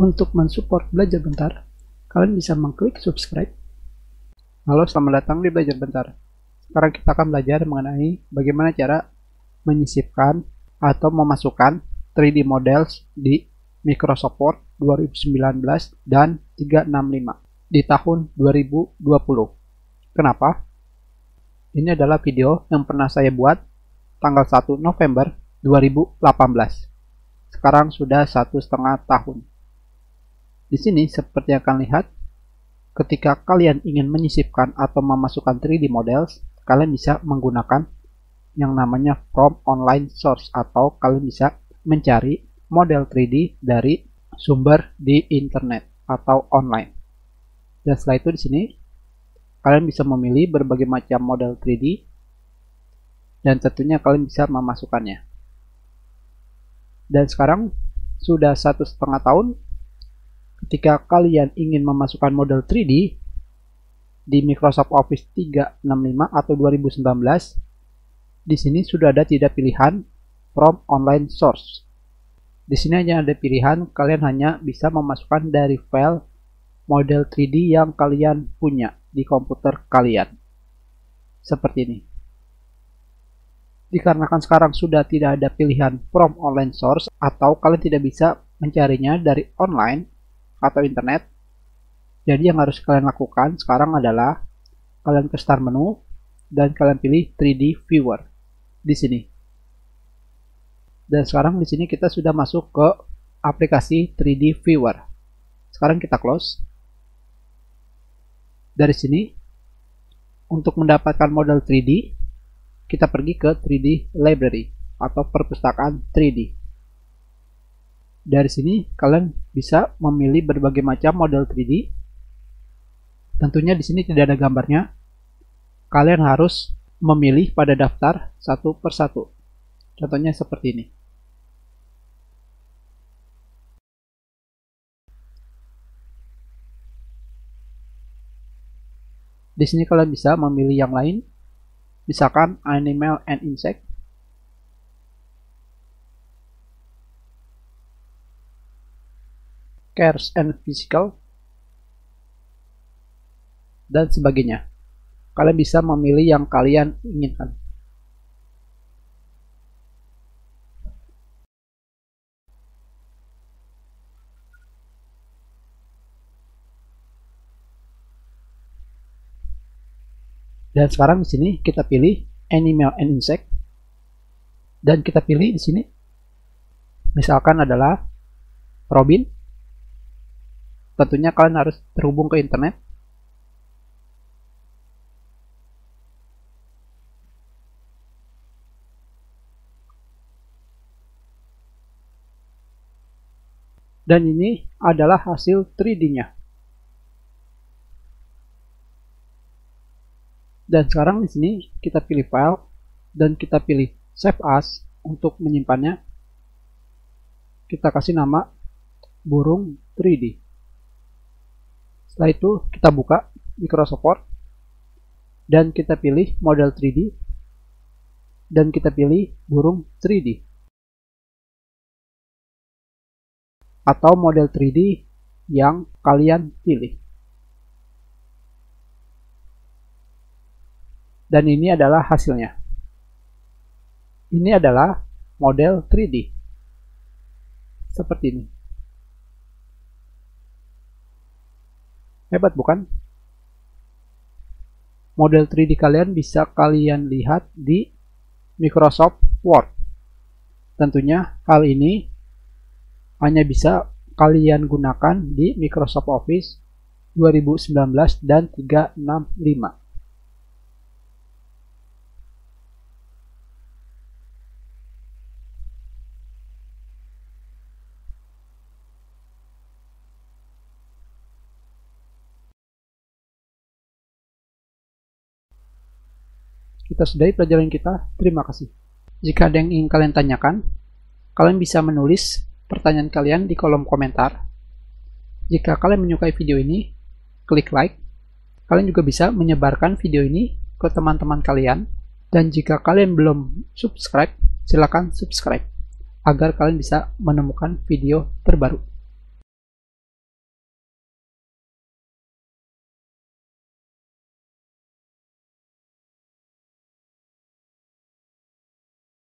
Untuk mensupport Belajar Bentar, kalian bisa mengklik subscribe. Halo, selamat datang di Belajar Bentar. Sekarang kita akan belajar mengenai bagaimana cara menyisipkan atau memasukkan 3D models di Microsoft Word 2019 dan 365 di tahun 2020. Kenapa? Ini adalah video yang pernah saya buat tanggal 1 November 2018. Sekarang sudah 1,5 tahun. Di sini seperti yang kalian lihat, ketika kalian ingin menyisipkan atau memasukkan 3D models, kalian bisa menggunakan yang namanya from online source, atau kalian bisa mencari model 3D dari sumber di internet atau online. Dan setelah itu di sini kalian bisa memilih berbagai macam model 3D dan tentunya kalian bisa memasukkannya. Dan sekarang sudah 1,5 tahun. Ketika kalian ingin memasukkan model 3D di Microsoft Office 365 atau 2019, di sini sudah ada tidak pilihan from online source. Di sini hanya ada pilihan kalian hanya bisa memasukkan dari file model 3D yang kalian punya di komputer kalian. Seperti ini. Dikarenakan sekarang sudah tidak ada pilihan from online source atau kalian tidak bisa mencarinya dari online atau internet, jadi yang harus kalian lakukan sekarang adalah kalian ke start menu dan kalian pilih 3D viewer di sini. Dan sekarang di sini kita sudah masuk ke aplikasi 3D viewer. Sekarang kita close. Dari sini untuk mendapatkan model 3D kita pergi ke 3D library atau perpustakaan 3D. Dari sini kalian bisa memilih berbagai macam model 3D. Tentunya di sini tidak ada gambarnya. Kalian harus memilih pada daftar satu persatu. Contohnya seperti ini. Di sini kalian bisa memilih yang lain. Misalkan animal and insect. Cars and physical, dan sebagainya. Kalian bisa memilih yang kalian inginkan. Dan sekarang di sini kita pilih animal and insect, dan kita pilih di sini misalkan adalah Robin. Tentunya kalian harus terhubung ke internet. Dan ini adalah hasil 3D-nya. Dan sekarang di sini kita pilih file dan kita pilih save as untuk menyimpannya. Kita kasih nama burung 3D. Setelah itu kita buka Microsoft Word dan kita pilih model 3D dan kita pilih burung 3D atau model 3D yang kalian pilih. Dan ini adalah hasilnya. Ini adalah model 3D. Seperti ini. Hebat bukan? Model 3D kalian bisa kalian lihat di Microsoft Word. Tentunya hal ini hanya bisa kalian gunakan di Microsoft Office 2019 dan 365. Kita sudahi pelajaran kita. Terima kasih. Jika ada yang ingin kalian tanyakan, kalian bisa menulis pertanyaan kalian di kolom komentar. Jika kalian menyukai video ini, klik like. Kalian juga bisa menyebarkan video ini ke teman-teman kalian. Dan jika kalian belum subscribe, silakan subscribe agar kalian bisa menemukan video terbaru.